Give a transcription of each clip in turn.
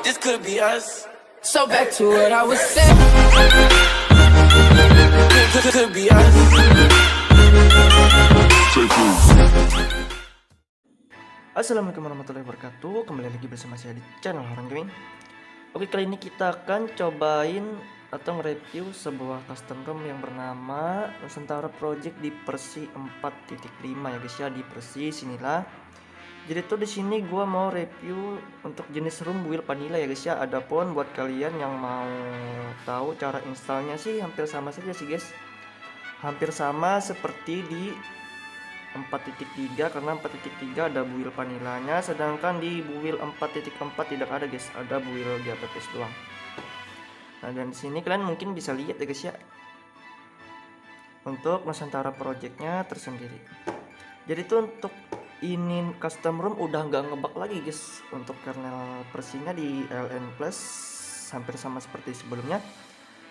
this could be us. So back to what I was saying. Could be us. Assalamualaikum warahmatullahi wabarakatuh. Kembali lagi bersama saya di channel Orang Gaming. Oke, kali ini kita akan cobain atau nge-review sebuah custom ROM yang bernama Nusantara Project di versi 4.5 ya guys ya, di versi sinilah. Jadi tuh di sini gua mau review untuk jenis ROM build vanilla ya guys ya. Adapun buat kalian yang mau tahu cara installnya sih hampir sama saja sih guys. Hampir sama seperti di 4.3 karena 4.3 ada build vanillanya, sedangkan di build 4.4 tidak ada guys, ada build GPPS doang. Nah, dan di sini kalian mungkin bisa lihat ya guys ya, untuk Nusantara Projectnya tersendiri. Jadi tuh untuk ini custom ROM udah nggak ngebug lagi guys. Untuk kernel versinya di LN Plus hampir sama seperti sebelumnya.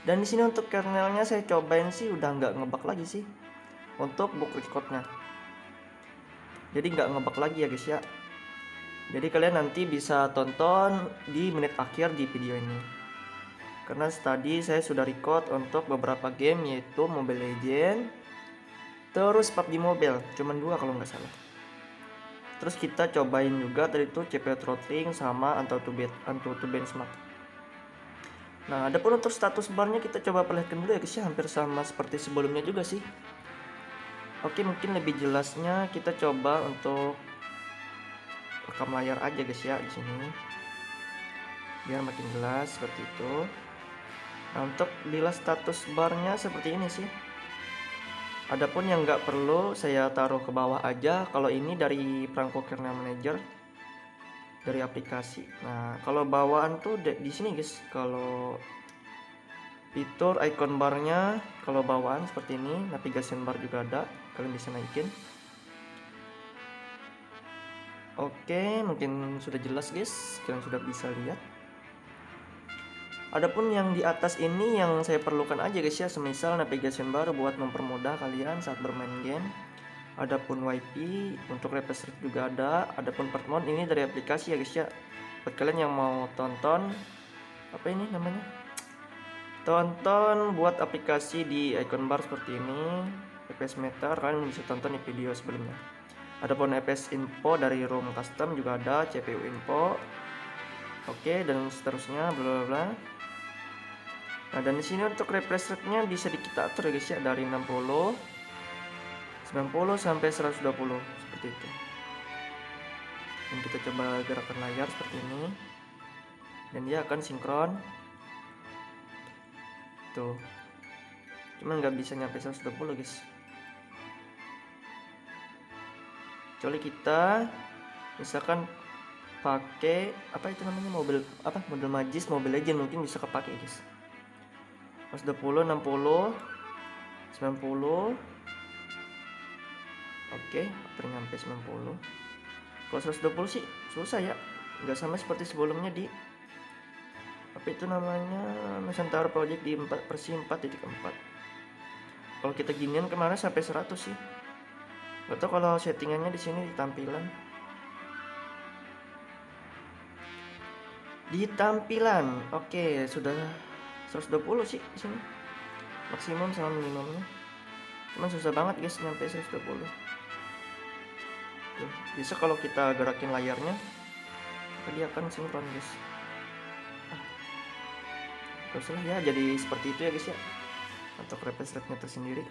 Dan di sini untuk kernelnya saya cobain sih udah nggak ngebug lagi sih untuk book recordnya. Jadi nggak ngebug lagi ya guys ya. Jadi kalian nanti bisa tonton di menit akhir di video ini. Karena tadi saya sudah record untuk beberapa game yaitu Mobile Legends, terus PUBG Mobile, cuman 2 kalau nggak salah. Terus kita cobain juga tadi tuh CPU throttling sama Antutu benchmark. Nah, adapun untuk status barnya kita coba perlihatkan dulu ya guys ya, hampir sama seperti sebelumnya juga sih. Oke, mungkin lebih jelasnya kita coba untuk rekam layar aja guys ya di sini. Biar makin jelas seperti itu. Nah, untuk bila status barnya seperti ini sih. Adapun yang nggak perlu saya taruh ke bawah aja. Kalau ini dari perangko kernel manager dari aplikasi. Nah, kalau bawaan tuh di sini guys. Kalau fitur icon barnya, kalau bawaan seperti ini, navigation bar juga ada. Kalian bisa naikin. Oke, mungkin sudah jelas guys. Kalian sudah bisa lihat. Adapun yang di atas ini yang saya perlukan aja guys ya, semisal navigation bar buat mempermudah kalian saat bermain game. Adapun WiFi untuk refresh rate juga ada. Adapun part mode ini dari aplikasi ya guys ya. Buat kalian yang mau tonton apa ini namanya? Tonton buat aplikasi di icon bar seperti ini, FPS meter, kalian bisa tonton di video sebelumnya. Adapun FPS info dari ROM custom juga ada, CPU info. Oke, dan seterusnya bla bla bla. Nah, dan di sini untuk refresh rate-nya bisa kita atur ya guys ya, dari 60, 90 sampai 120 seperti itu. Dan kita coba gerakan layar seperti ini. Dan dia akan sinkron. Tuh. Cuman nggak bisa nyampe 120 guys. Kecuali kita misalkan pakai apa itu namanya, model Magis Mobile Legend, mungkin bisa kepake guys. 120, 60, 90. Oke, hampir nyampe 90. Kalau 120 sih susah ya, nggak sama seperti sebelumnya di apa itu namanya Nusantara Project di versi 4.4. Kalau kita ginian kemarin sampai 100 sih. Atau kalau settingannya di sini di tampilan. Oke, sudah 120 sih di sini. Maksimum sama minimumnya. Cuman susah banget guys nyampe 120. Tuh, bisa kalau kita gerakin layarnya dia akan sinkron guys. Teruslah ya, jadi seperti itu ya guys ya. Untuk refresh rate-nya tersendiri.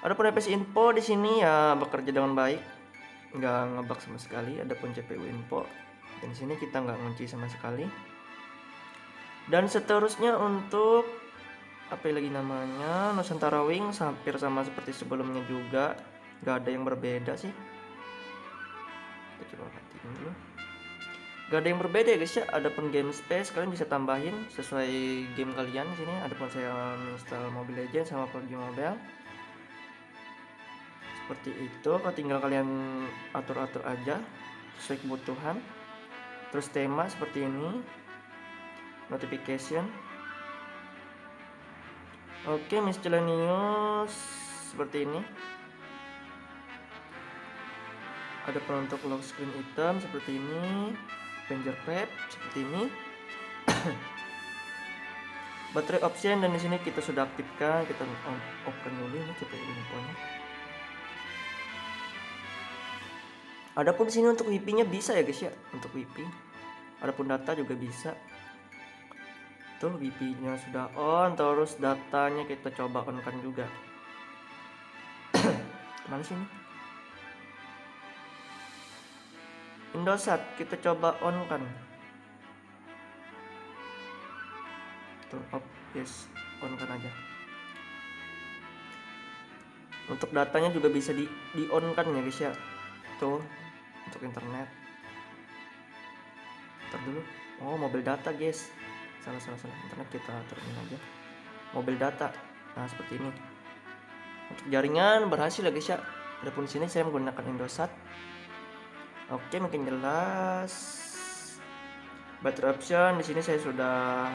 Adapun FPS info di sini ya bekerja dengan baik, nggak ngebug sama sekali. Adapun CPU info, dan di sini kita nggak ngunci sama sekali. Dan seterusnya untuk apa lagi namanya Nusantara Wings hampir sama seperti sebelumnya juga, nggak ada yang berbeda sih. Kita coba matiin dulu. Gak ada yang berbeda ya guys ya. Adapun game space kalian bisa tambahin sesuai game kalian di sini. Adapun saya install Mobile Legends sama PUBG Mobile. Seperti itu, kalau tinggal kalian atur-atur aja sesuai kebutuhan. Terus tema seperti ini. Notification. Oke, miscellaneous seperti ini. Ada untuk lock screen item seperti ini. pager prep seperti ini. Baterai option, dan di sini kita sudah aktifkan, kita open dulu ini CPU infonya. Adapun di sini untuk WiFi-nya bisa ya guys ya, untuk WiFi. Adapun data juga bisa. Tuh WiFi-nya sudah on, terus datanya kita coba on-kan juga. Mana sih ini? Indosat kita coba on kan. Tuh yes, on kan aja. Untuk datanya juga bisa di on kan ya guys ya. Tuh untuk internet. Ntar dulu. Oh, mobile data guys. Salah. Internet kita turunin aja. Mobile data. Nah seperti ini. Untuk jaringan berhasil ya guys ya. Adapun sini saya menggunakan Indosat. Oke, makin jelas. Baterai option di sini saya sudah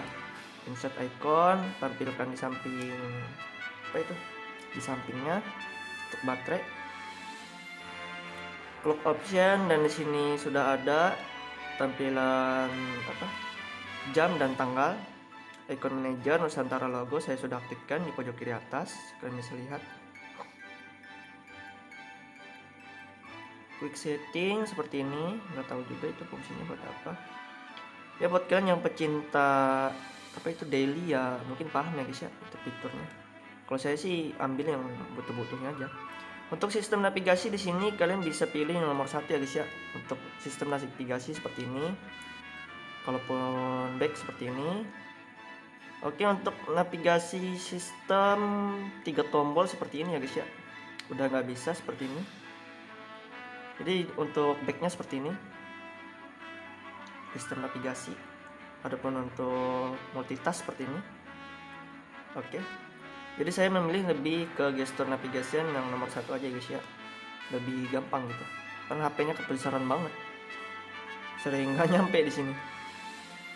insert icon, tampilkan di samping apa itu? Di sampingnya untuk baterai. Clock option, dan di sini sudah ada tampilan apa? Jam dan tanggal. Icon manager Nusantara logo saya sudah aktifkan di pojok kiri atas. Kalian bisa lihat. Quick setting seperti ini, nggak tahu juga itu fungsinya buat apa ya. Buat kalian yang pecinta apa itu daily ya mungkin paham ya guys ya untuk fiturnya. Kalau saya sih ambil yang butuh-butuhnya aja. Untuk sistem navigasi di sini kalian bisa pilih yang nomor 1 ya guys ya. Untuk sistem navigasi seperti ini, kalaupun back seperti ini. Oke, untuk navigasi sistem 3 tombol seperti ini ya guys ya, udah nggak bisa seperti ini. Jadi untuk backnya seperti ini sistem navigasi. Adapun untuk multitask seperti ini. Oke, jadi saya memilih lebih ke gestur navigasi yang nomor 1 aja guys ya, lebih gampang gitu karena HP-nya kebesaran banget, sering nggak nyampe di sini.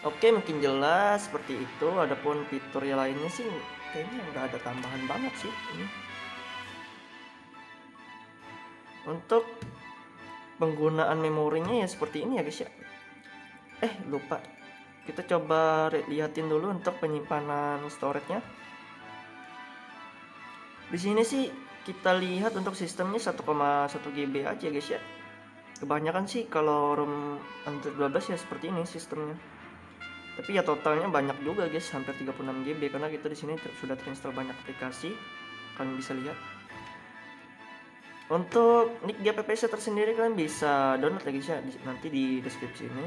Oke, mungkin jelas seperti itu. Adapun fitur yang lainnya sih kayaknya nggak ada tambahan banget sih ini. Untuk penggunaan memorinya ya seperti ini ya guys ya. Lupa, kita coba lihatin dulu untuk penyimpanan storage-nya. Di sini sih kita lihat untuk sistemnya 1,1 GB aja guys ya. Kebanyakan sih kalau ROM Android 12 ya seperti ini sistemnya. Tapi ya totalnya banyak juga guys, hampir 36 GB karena kita di sini sudah terinstall banyak aplikasi. Kalian bisa lihat. Untuk nick GPPC tersendiri kalian bisa download lagi ya nanti di deskripsi ini.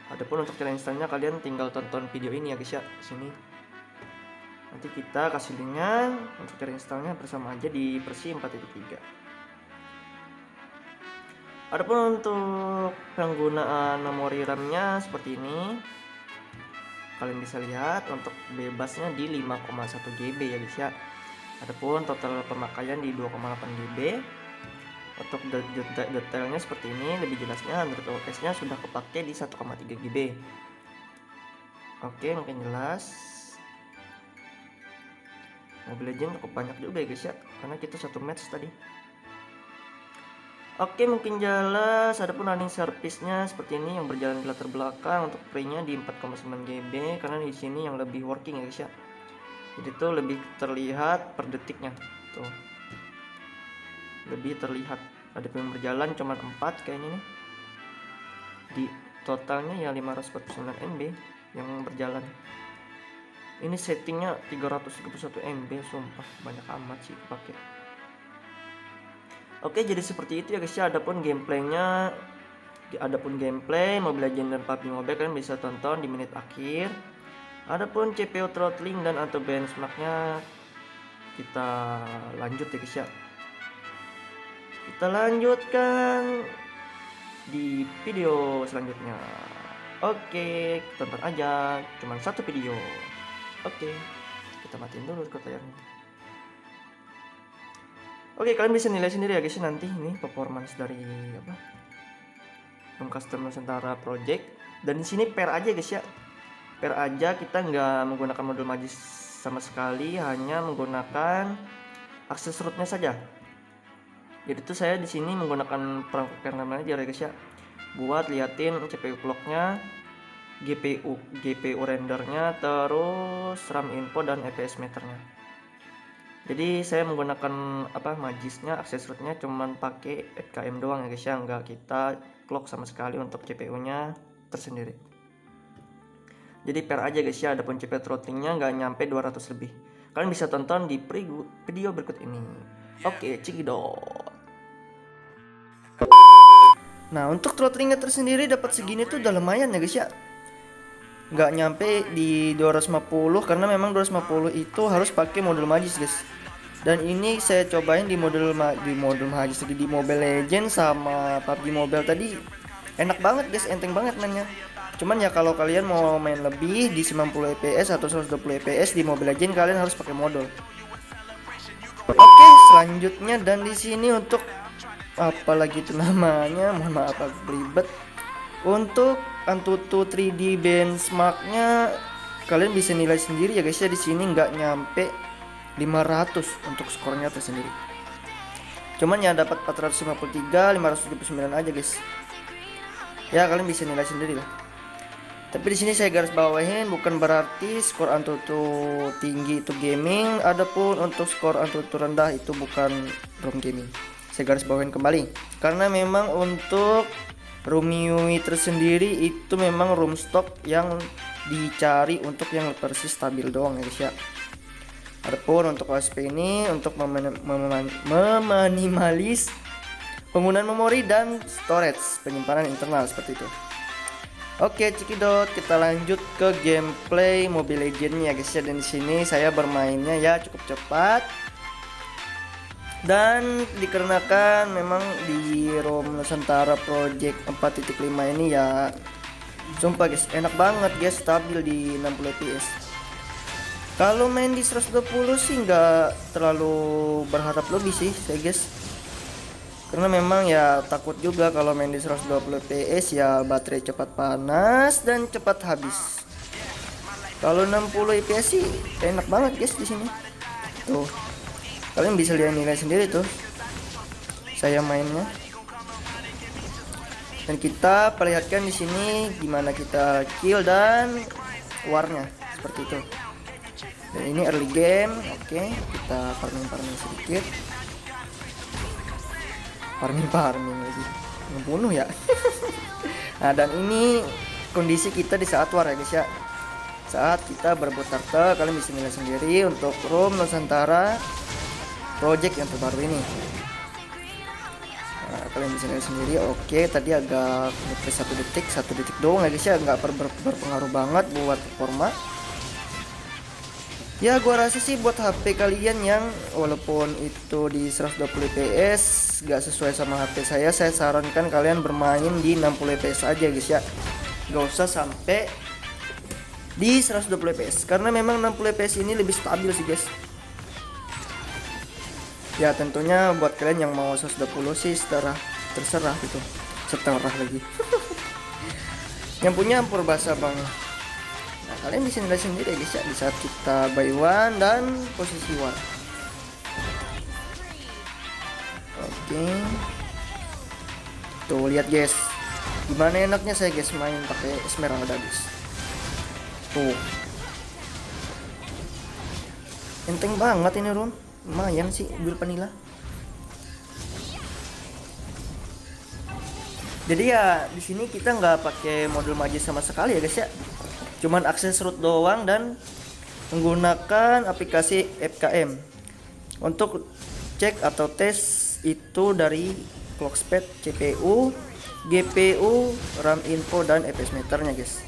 Adapun untuk cara installnya kalian tinggal tonton video ini ya guys ya sini. Nanti kita kasih linknya untuk cara installnya bersama aja di versi 4.3. Adapun untuk penggunaan memori RAM-nya seperti ini. Kalian bisa lihat untuk bebasnya di 5,1 GB ya guys ya. Adapun total pemakaian di 2,8 GB. Untuk detailnya seperti ini, lebih jelasnya Android OS nya sudah kepake di 1,3 GB. Oke, mungkin jelas. Mobile Legends cukup banyak juga ya guys ya, karena kita satu match tadi. Oke, mungkin jelas. Adapun running service-nya seperti ini yang berjalan di latar belakang. Untuk free-nya di 4,9 GB karena di sini yang lebih working ya guys ya. Jadi tuh lebih terlihat per detiknya tuh. Lebih terlihat. Ada yang berjalan cuma 4 kayaknya nih. Di totalnya ya 549 MB yang berjalan. Ini settingnya 331 MB, sumpah banyak amat sih pakai. Oke, jadi seperti itu ya guys ya. Adapun gameplaynya, Mobile Legends dan PUBG Mobile kalian bisa tonton di menit akhir. Adapun CPU throttling dan atau benchmarknya kita lanjut ya guys ya. Kita lanjutkan di video selanjutnya. Oke, tonton aja, cuma satu video. Oke, kita matiin dulu layarnya. Oke, kalian bisa nilai sendiri ya guys nanti ini performance dari apa? ROM Custom Nusantara Project. Dan di sini pair aja guys ya. Pair aja, kita nggak menggunakan modul magis sama sekali, hanya menggunakan akses rootnya saja. Jadi itu saya di sini menggunakan perangkat kernel manager ya guys ya. buat liatin CPU clocknya, GPU rendernya, terus RAM info dan FPS meternya. Jadi saya menggunakan magisnya, aksesorinya cuman pakai FKM doang ya guys ya, nggak kita clock sama sekali untuk CPU nya tersendiri. Jadi pair aja guys ya, adapun CPU throttling-nya nggak nyampe 200 lebih. Kalian bisa tonton di video berikut ini. Oke, cekidot. Nah, untuk throttlingnya tersendiri dapat segini tuh udah lumayan ya guys ya. Nggak nyampe di 250 karena memang 250 itu harus pakai modul magis guys. Dan ini saya cobain di modul magis lagi di Mobile Legends sama PUBG Mobile tadi. Enak banget guys, enteng banget mainnya. Cuman ya kalau kalian mau main lebih di 90 fps atau 120 fps di Mobile Legends kalian harus pakai modul. Oke, selanjutnya dan di sini untuk apalagi itu namanya, mohon maaf agak ribet. Untuk Antutu 3D benchmarknya kalian bisa nilai sendiri ya guys ya, di sini nggak nyampe 500 untuk skornya tersendiri. Cuman ya dapat 453, 579 aja guys. Ya kalian bisa nilai sendiri lah. Tapi di sini saya garis bawahin bukan berarti skor Antutu tinggi itu gaming, adapun untuk skor Antutu rendah itu bukan ROM gaming. Saya garis bawahin kembali karena memang untuk ROM MIUI tersendiri itu memang ROM stock yang dicari untuk yang versi stabil doang ya guys ya. Adapun untuk OSP ini untuk meminimalis penggunaan memori dan storage penyimpanan internal seperti itu. Oke cekidot, kita lanjut ke gameplay Mobile Legends ya guys ya. Dan di sini saya bermainnya ya cukup cepat. Dan dikarenakan memang di ROM Nusantara Project 4.5 ini ya sumpah guys enak banget guys, stabil di 60 fps. Kalau main di 120 sih nggak terlalu berharap lebih sih saya guys, karena memang ya takut juga kalau main di 120 fps ya baterai cepat panas dan cepat habis. Kalau 60 fps sih enak banget guys di sini. Tuh. Kalian bisa lihat nilai sendiri tuh saya mainnya. Dan kita perlihatkan di sini gimana kita kill dan warnya seperti itu. Dan ini early game. Oke, kita farming sedikit. Farming lagi. Membunuh ya. Nah, dan ini kondisi kita di saat war ya guys ya. Saat kita berebut turtle, kalian bisa nilai sendiri untuk ROM Nusantara Project yang terbaru ini. Nah, kalian bisa lihat sendiri. Oke, tadi agak ngepres 1 detik doang ya guys ya, nggak berpengaruh banget buat performa. Ya gua rasa sih buat HP kalian yang walaupun itu di 120 fps nggak sesuai sama HP saya sarankan kalian bermain di 60 fps aja guys ya, nggak usah sampai di 120 fps karena memang 60 fps ini lebih stabil sih guys. Ya tentunya buat kalian yang mau 120 sih terserah gitu, setengah lagi. Yang punya ampur basah bang. Nah kalian bisa nilai sendiri guys ya di saat kita buy one dan posisi one. Oke. Tuh lihat guys, gimana enaknya saya guys main pakai Esmeralda guys. Tuh. Enteng banget ini run. Lumayan sih build vanilla. Jadi ya di sini kita nggak pakai modul magis sama sekali ya guys ya. Cuman akses root doang dan menggunakan aplikasi FKM. Untuk cek atau tes itu dari clock speed, CPU, GPU, RAM info dan FPS meternya guys.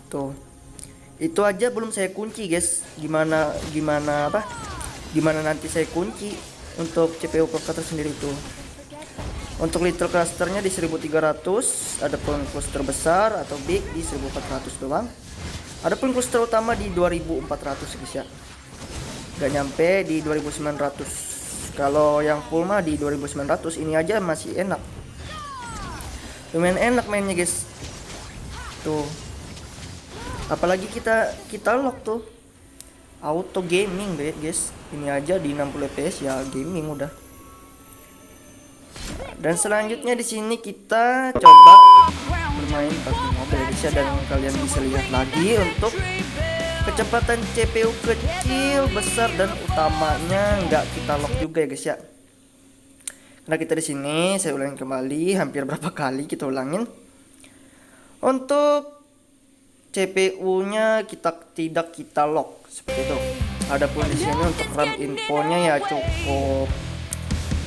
Tuh. Itu aja belum saya kunci guys. Gimana nanti saya kunci untuk CPU clock tersendiri itu. Untuk little clusternya di 1300, ada pun cluster besar atau big di 1400 doang. Ada pun cluster utama di 2400 guys ya. Gak nyampe di 2900. Kalau yang full mah di 2900, ini aja masih enak. Lumayan enak mainnya guys. Tuh. Apalagi kita lock tuh. Auto gaming guys. Ini aja di 60 fps ya gaming udah. Dan selanjutnya di sini kita coba bermain PUBG Mobile guys ya, dan kalian bisa lihat lagi untuk kecepatan CPU kecil, besar, dan utamanya nggak kita lock juga ya guys ya. Nah kita di sini saya ulangin kembali, hampir berapa kali kita ulangin. Untuk CPU-nya tidak kita lock seperti itu. Adapun di sini untuk RAM infonya ya cukup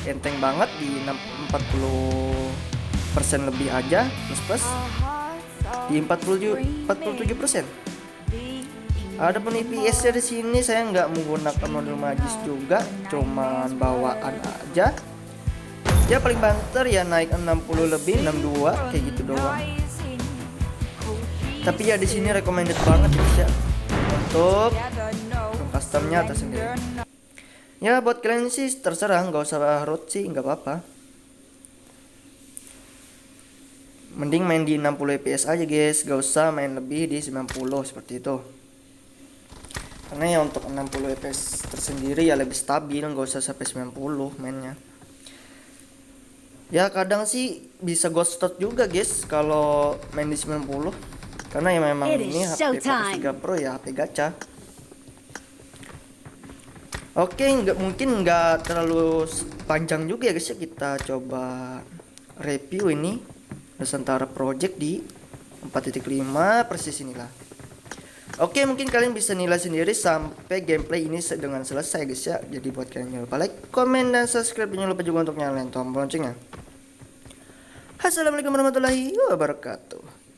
enteng banget di 40% lebih aja, plus di 47%. Adapun IPS-nya di sini saya nggak menggunakan model magis juga, cuman bawaan aja. Ya paling banter ya naik 60 lebih, 62 kayak gitu doang. Tapi ya di sini recommended banget ya untuk customnya tersendiri. Ya buat kalian sih terserah, nggak usah root sih nggak apa-apa. Mending main di 60 fps aja guys, gak usah main lebih di 90 seperti itu. Karena ya untuk 60 fps tersendiri ya lebih stabil, nggak usah sampai 90 mainnya. Ya kadang sih bisa ghost start juga guys kalau main di 90. Karena ya memang ini HP Focus 3 Pro ya HP gacha. Oke, mungkin nggak terlalu panjang juga ya guys ya, kita coba review ini Nusantara Project di 4.5 persis inilah. Oke, mungkin kalian bisa nilai sendiri sampai gameplay ini dengan selesai guys ya. Jadi buat kalian jangan lupa like, komen, dan subscribe. Jangan lupa juga untuk nyalain tombol loncengnya. Assalamualaikum warahmatullahi wabarakatuh.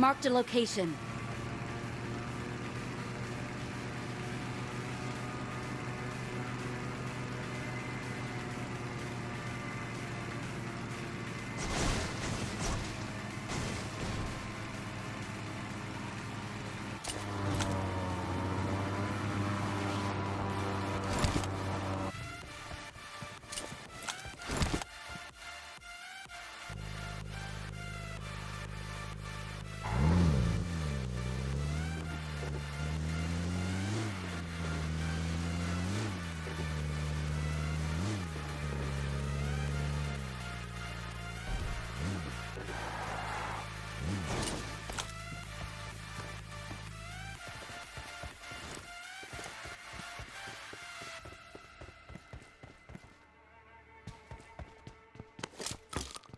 Marked a location.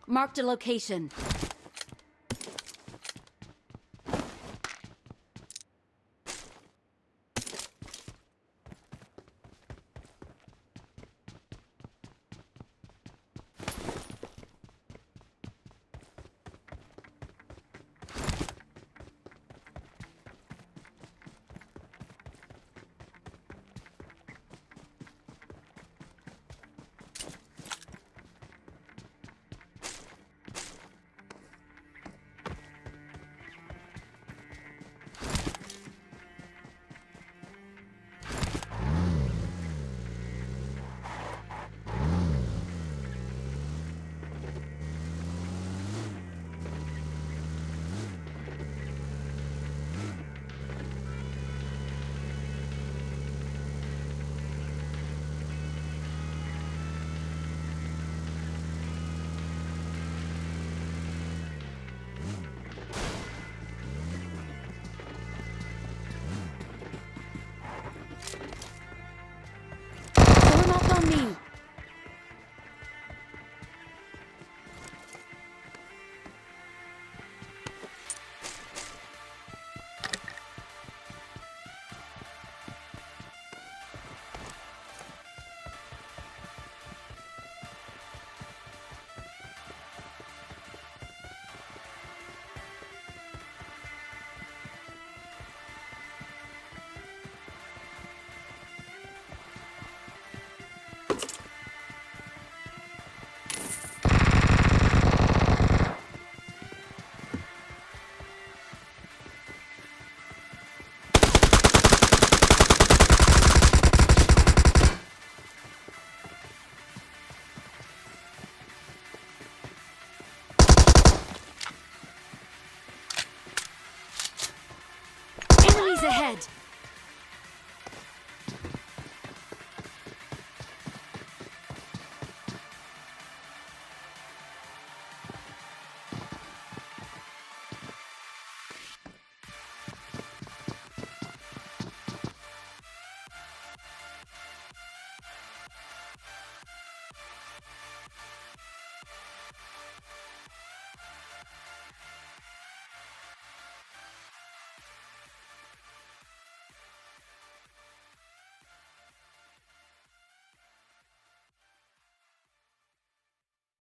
Marked a location. Form up on me. Enemies ahead.